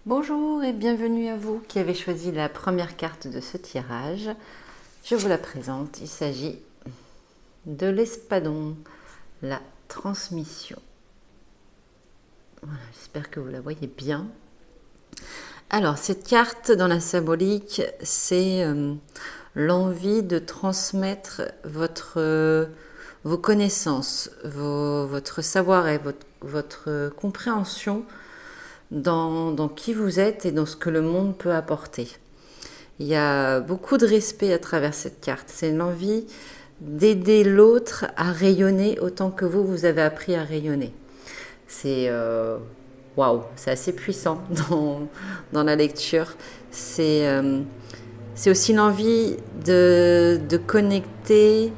Bonjour et bienvenue à vous qui avez choisi la première carte de ce tirage. Je vous la présente, il s'agit de l'espadon, la transmission. Voilà, j'espère que vous la voyez bien. Alors, cette carte dans la symbolique, c'est l'envie de transmettre vos connaissances, votre savoir et votre compréhension dans qui vous êtes et dans ce que le monde peut apporter. Il y a beaucoup de respect à travers cette carte. C'est l'envie d'aider l'autre à rayonner autant que vous avez appris à rayonner. C'est waouh, c'est assez puissant dans la lecture. C'est aussi l'envie de connecter,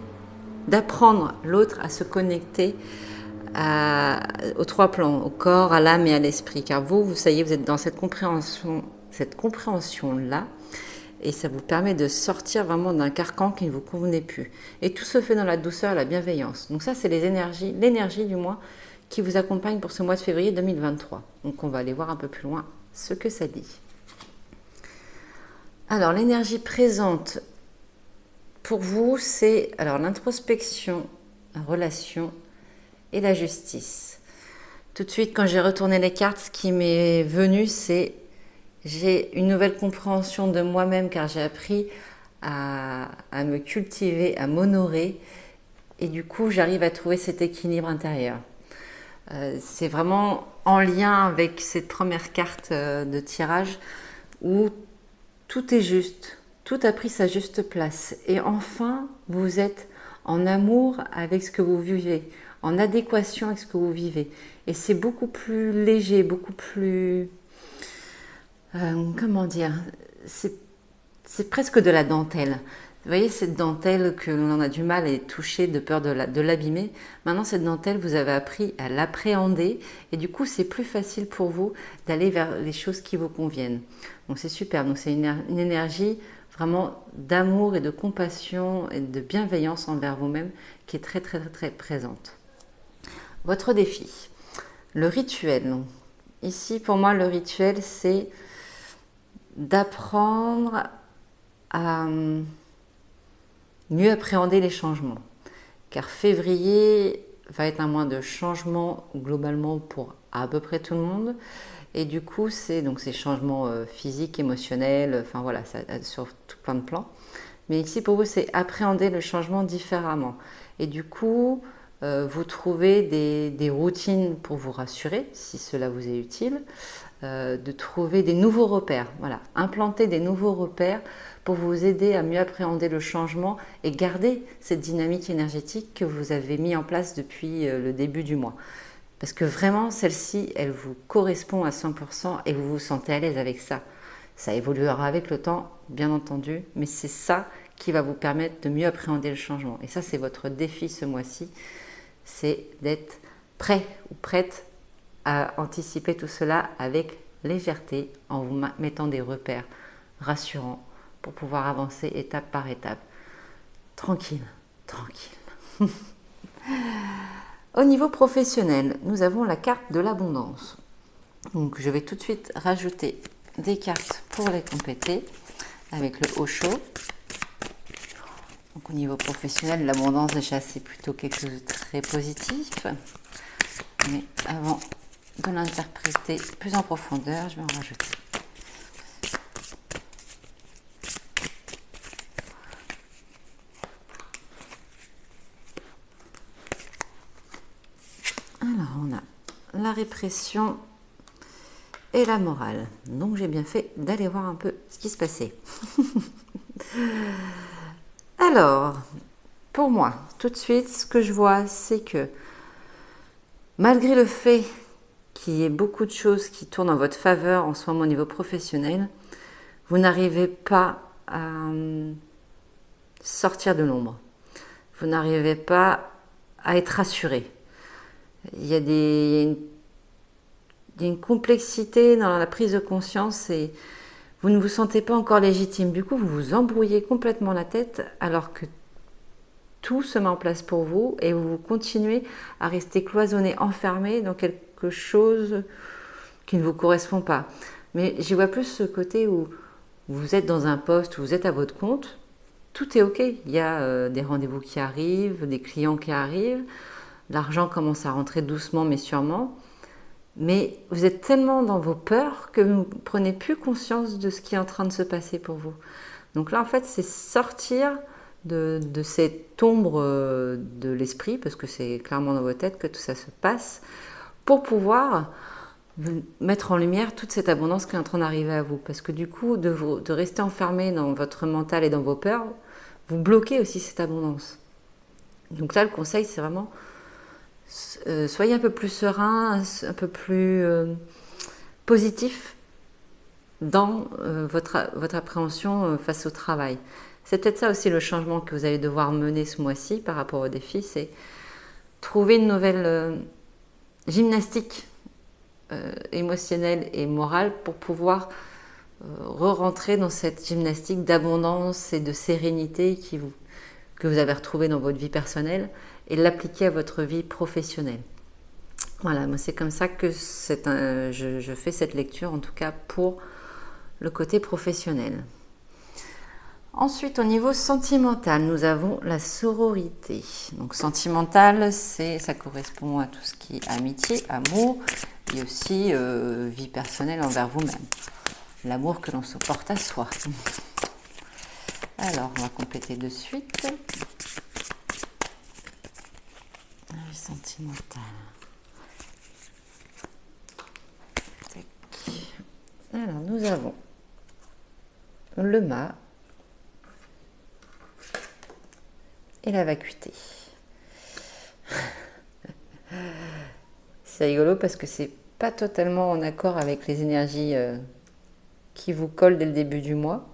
d'apprendre l'autre à se connecter aux trois plans, au corps, à l'âme et à l'esprit. Car vous savez, vous êtes dans cette compréhension-là, et ça vous permet de sortir vraiment d'un carcan qui ne vous convenait plus. Et tout se fait dans la douceur et la bienveillance. Donc ça, c'est l'énergie du mois qui vous accompagne pour ce mois de février 2023. Donc on va aller voir un peu plus loin ce que ça dit. Alors l'énergie présente pour vous, c'est alors l'introspection, la relation et la justice. Tout de suite, quand j'ai retourné les cartes, ce qui m'est venu, c'est j'ai une nouvelle compréhension de moi-même car j'ai appris à me cultiver, à m'honorer et du coup, j'arrive à trouver cet équilibre intérieur. C'est vraiment en lien avec cette première carte de tirage où tout est juste, tout a pris sa juste place et enfin, vous êtes en amour avec ce que vous vivez, en adéquation avec ce que vous vivez. Et c'est beaucoup plus léger, beaucoup plus... comment dire, c'est presque de la dentelle. Vous voyez cette dentelle que l'on a du mal à toucher de peur de l'abîmer. Maintenant, cette dentelle, vous avez appris à l'appréhender et du coup, c'est plus facile pour vous d'aller vers les choses qui vous conviennent. Donc, c'est super. Donc, c'est une énergie vraiment d'amour et de compassion et de bienveillance envers vous-même qui est très, très, très, très présente. Votre défi, le rituel. Donc, ici, pour moi, le rituel, c'est d'apprendre à mieux appréhender les changements. Car février va être un mois de changement globalement pour à peu près tout le monde. Et du coup, c'est donc ces changements physiques, émotionnels, enfin voilà, ça, sur tout plein de plans. Mais ici, pour vous, c'est appréhender le changement différemment. Et du coup, vous trouvez des routines pour vous rassurer, si cela vous est utile, de trouver des nouveaux repères. Voilà, implanter des nouveaux repères pour vous aider à mieux appréhender le changement et garder cette dynamique énergétique que vous avez mis en place depuis le début du mois. Parce que vraiment, celle-ci, elle vous correspond à 100% et vous vous sentez à l'aise avec ça. Ça évoluera avec le temps, bien entendu, mais c'est ça qui va vous permettre de mieux appréhender le changement. Et ça, c'est votre défi ce mois-ci, c'est d'être prêt ou prête à anticiper tout cela avec légèreté en vous mettant des repères rassurants pour pouvoir avancer étape par étape. Tranquille, tranquille. Au niveau professionnel, nous avons la carte de l'abondance. Donc je vais tout de suite rajouter des cartes pour les compléter avec le Osho. Donc au niveau professionnel, l'abondance déjà c'est plutôt quelque chose de très positif. Mais avant de l'interpréter plus en profondeur, je vais en rajouter. Alors on a la répression et la morale. Donc j'ai bien fait d'aller voir un peu ce qui se passait. Alors, pour moi, tout de suite, ce que je vois, c'est que malgré le fait qu'il y ait beaucoup de choses qui tournent en votre faveur en ce moment au niveau professionnel, vous n'arrivez pas à sortir de l'ombre. Vous n'arrivez pas à être rassuré. Il y a une complexité dans la prise de conscience et vous ne vous sentez pas encore légitime. Du coup, vous vous embrouillez complètement la tête alors que tout se met en place pour vous et vous continuez à rester cloisonné, enfermé dans quelque chose qui ne vous correspond pas. Mais j'y vois plus ce côté où vous êtes dans un poste, où vous êtes à votre compte, tout est ok. Il y a des rendez-vous qui arrivent, des clients qui arrivent, l'argent commence à rentrer doucement mais sûrement. Mais vous êtes tellement dans vos peurs que vous ne prenez plus conscience de ce qui est en train de se passer pour vous. Donc là, en fait, c'est sortir de cette ombre de l'esprit, parce que c'est clairement dans votre tête que tout ça se passe, pour pouvoir mettre en lumière toute cette abondance qui est en train d'arriver à vous. Parce que du coup, de rester enfermé dans votre mental et dans vos peurs, vous bloquez aussi cette abondance. Donc là, le conseil, c'est vraiment soyez un peu plus serein, un peu plus positif dans votre appréhension face au travail. C'est peut-être ça aussi le changement que vous allez devoir mener ce mois-ci par rapport au défi, c'est trouver une nouvelle gymnastique émotionnelle et morale pour pouvoir re-rentrer dans cette gymnastique d'abondance et de sérénité que vous avez retrouvée dans votre vie personnelle et l'appliquer à votre vie professionnelle. Voilà, moi c'est comme ça que je fais cette lecture, en tout cas pour le côté professionnel. Ensuite, au niveau sentimental, nous avons la sororité. Donc sentimental, ça correspond à tout ce qui est amitié, amour, et aussi vie personnelle envers vous-même. L'amour que l'on se porte à soi. Alors, on va compléter de suite. Sentimental. Alors, nous avons le mât et la vacuité. C'est rigolo parce que c'est pas totalement en accord avec les énergies qui vous collent dès le début du mois,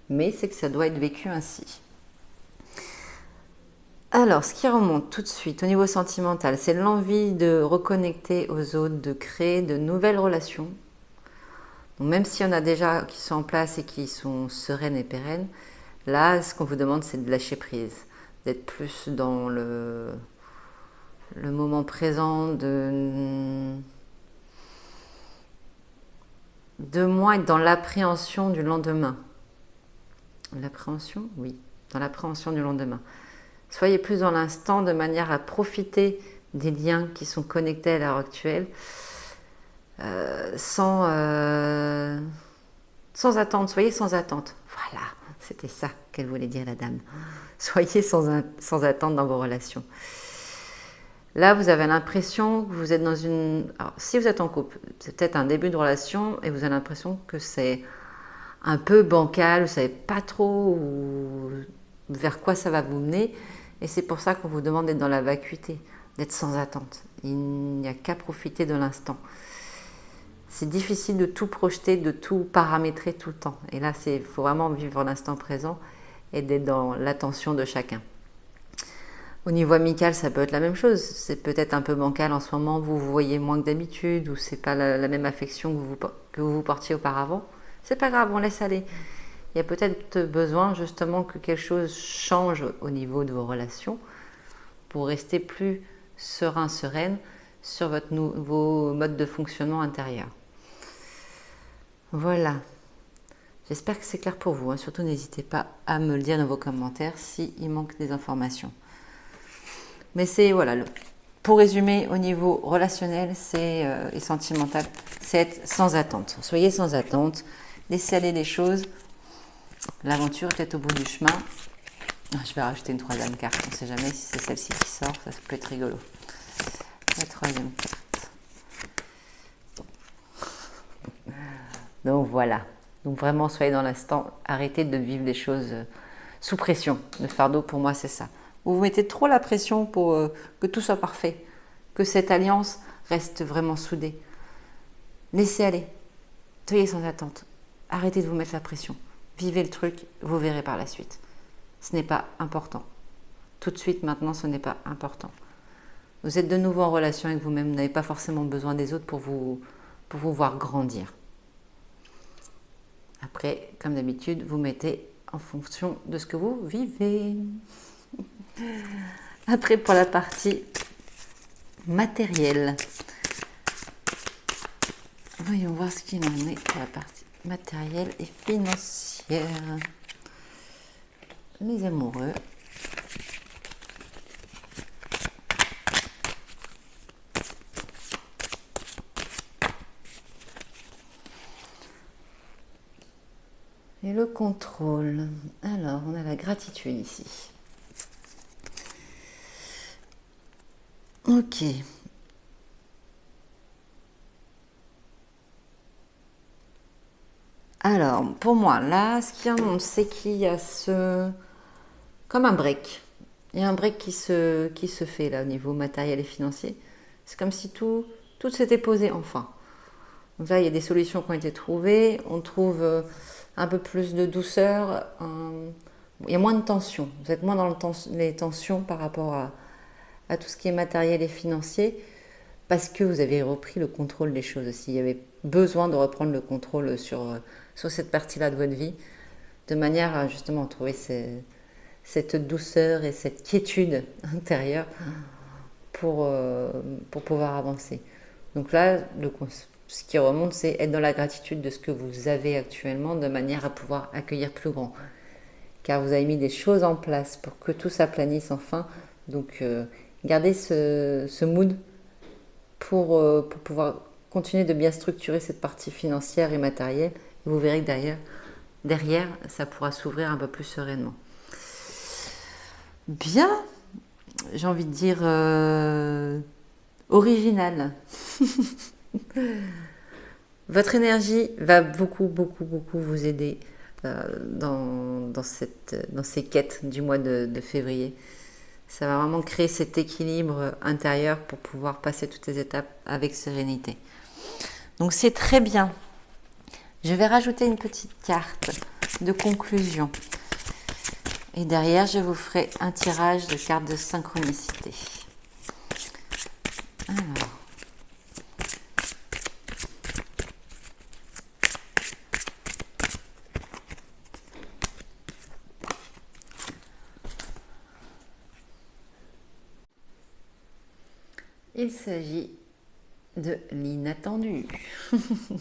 mais c'est que ça doit être vécu ainsi. Alors, ce qui remonte tout de suite au niveau sentimental, c'est l'envie de reconnecter aux autres, de créer de nouvelles relations. Donc, même s'il y en a déjà qui sont en place et qui sont sereines et pérennes, là, ce qu'on vous demande, c'est de lâcher prise, d'être plus dans le moment présent, de moins être dans l'appréhension du lendemain. L'appréhension ? Oui, dans l'appréhension du lendemain. Soyez plus dans l'instant de manière à profiter des liens qui sont connectés à l'heure actuelle sans attendre. Soyez sans attente. Voilà, c'était ça qu'elle voulait dire la dame. Soyez sans attente dans vos relations. Là, vous avez l'impression que vous êtes dans une... Alors, si vous êtes en couple, c'est peut-être un début de relation et vous avez l'impression que c'est un peu bancal, vous ne savez pas trop vers quoi ça va vous mener. Et c'est pour ça qu'on vous demande d'être dans la vacuité, d'être sans attente. Il n'y a qu'à profiter de l'instant. C'est difficile de tout projeter, de tout paramétrer tout le temps. Et là, il faut vraiment vivre l'instant présent et d'être dans l'attention de chacun. Au niveau amical, ça peut être la même chose. C'est peut-être un peu bancal en ce moment, vous voyez moins que d'habitude, ou c'est pas la même affection que vous portiez auparavant. C'est pas grave, on laisse aller. Il y a peut-être besoin justement que quelque chose change au niveau de vos relations pour rester plus serein, sereine sur votre nouveau mode de fonctionnement intérieur. Voilà. J'espère que c'est clair pour vous. Surtout, n'hésitez pas à me le dire dans vos commentaires s'il manque des informations. Mais c'est, voilà, pour résumer, au niveau relationnel et sentimental, c'est être sans attente. Soyez sans attente, laissez aller les choses. L'aventure est peut-être au bout du chemin. Je vais rajouter une troisième carte, on ne sait jamais si c'est celle-ci qui sort, ça peut être rigolo. La troisième carte. Donc voilà. Donc vraiment, soyez dans l'instant, arrêtez de vivre les choses sous pression. Le fardeau, pour moi, c'est ça. Vous mettez trop la pression pour que tout soit parfait, que cette alliance reste vraiment soudée. Laissez aller. Soyez sans attente. Arrêtez de vous mettre la pression. Vivez le truc, vous verrez par la suite. Ce n'est pas important. Tout de suite, maintenant, ce n'est pas important. Vous êtes de nouveau en relation avec vous-même, vous n'avez pas forcément besoin des autres pour vous voir grandir. Après, comme d'habitude, vous mettez en fonction de ce que vous vivez. Après, pour la partie matérielle. Voyons voir ce qu'il en est pour la partie matérielle et financière. Les amoureux. Et le contrôle. Alors, on a la gratitude ici. Ok. Alors, pour moi, là, ce qui remonte, c'est qu'il y a comme un break. Il y a un break qui se fait là au niveau matériel et financier. C'est comme si tout s'était posé enfin. Donc là, il y a des solutions qui ont été trouvées. On trouve un peu plus de douceur. Il y a moins de tension. Vous êtes moins dans les tensions par rapport à tout ce qui est matériel et financier. Parce que vous avez repris le contrôle des choses aussi. Il y avait besoin de reprendre le contrôle sur cette partie-là de votre vie, de manière à justement trouver cette douceur et cette quiétude intérieure pour pouvoir avancer. Donc là, ce qui remonte, c'est être dans la gratitude de ce que vous avez actuellement, de manière à pouvoir accueillir plus grand. Car vous avez mis des choses en place pour que tout s'aplanisse enfin. Donc gardez ce mood pour pouvoir continuer de bien structurer cette partie financière et matérielle. Vous verrez que derrière, ça pourra s'ouvrir un peu plus sereinement. Bien, j'ai envie de dire original. Votre énergie va beaucoup vous aider dans ces quêtes du mois de février. Ça va vraiment créer cet équilibre intérieur pour pouvoir passer toutes les étapes avec sérénité. Donc c'est très bien. Je vais rajouter une petite carte de conclusion. Et derrière, je vous ferai un tirage de cartes de synchronicité. Alors. Il s'agit de l'inattendu. Vous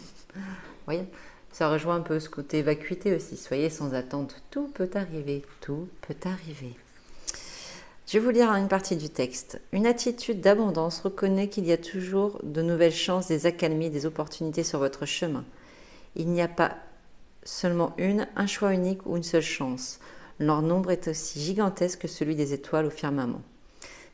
voyez, ça rejoint un peu ce côté vacuité aussi. Soyez sans attente, tout peut arriver, tout peut arriver. Je vais vous lire une partie du texte. Une attitude d'abondance reconnaît qu'il y a toujours de nouvelles chances, des accalmies, des opportunités sur votre chemin. Il n'y a pas seulement un choix unique ou une seule chance. Leur nombre est aussi gigantesque que celui des étoiles au firmament.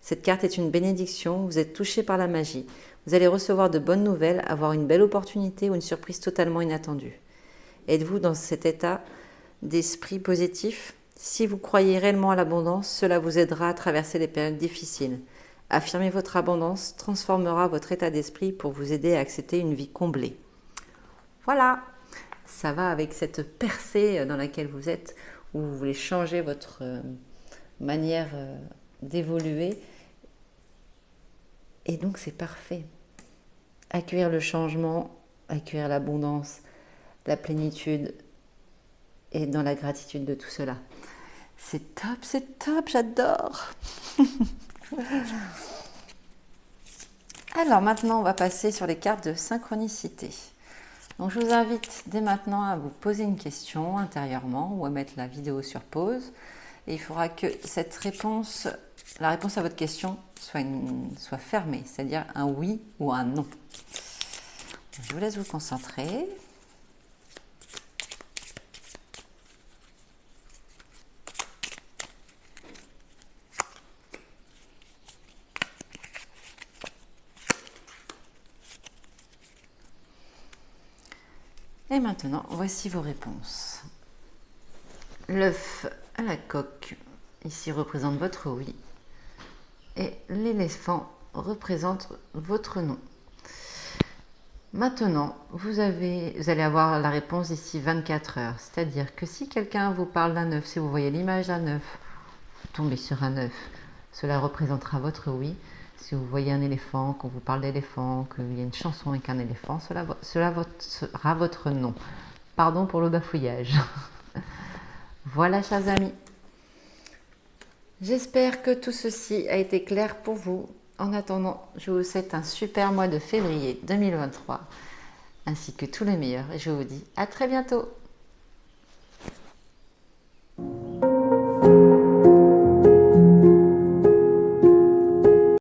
Cette carte est une bénédiction, vous êtes touché par la magie. Vous allez recevoir de bonnes nouvelles, avoir une belle opportunité ou une surprise totalement inattendue. Êtes-vous dans cet état d'esprit positif ? Si vous croyez réellement à l'abondance, cela vous aidera à traverser les périodes difficiles. Affirmer votre abondance transformera votre état d'esprit pour vous aider à accepter une vie comblée. Voilà, ça va avec cette percée dans laquelle vous êtes, où vous voulez changer votre manière d'évoluer. Et donc c'est parfait. Accueillir le changement, accueillir l'abondance, la plénitude et dans la gratitude de tout cela. C'est top, j'adore. Alors maintenant, on va passer sur les cartes de synchronicité. Donc je vous invite dès maintenant à vous poser une question intérieurement ou à mettre la vidéo sur pause. Et il faudra que la réponse à votre question soit fermée, c'est-à-dire un oui ou un non. Je vous laisse vous concentrer. Et maintenant, voici vos réponses. L'œuf à la coque, ici représente votre oui. Et l'éléphant représente votre non. Maintenant, vous allez avoir la réponse d'ici 24 heures. C'est-à-dire que si quelqu'un vous parle d'un œuf, si vous voyez l'image d'un œuf, vous tombez sur un œuf, cela représentera votre oui. Si vous voyez un éléphant, qu'on vous parle d'éléphant, qu'il y a une chanson avec un éléphant, cela sera votre non. Pardon pour le bafouillage. Voilà, chers amis. J'espère que tout ceci a été clair pour vous. En attendant, je vous souhaite un super mois de février 2023 ainsi que tout le meilleur et je vous dis à très bientôt.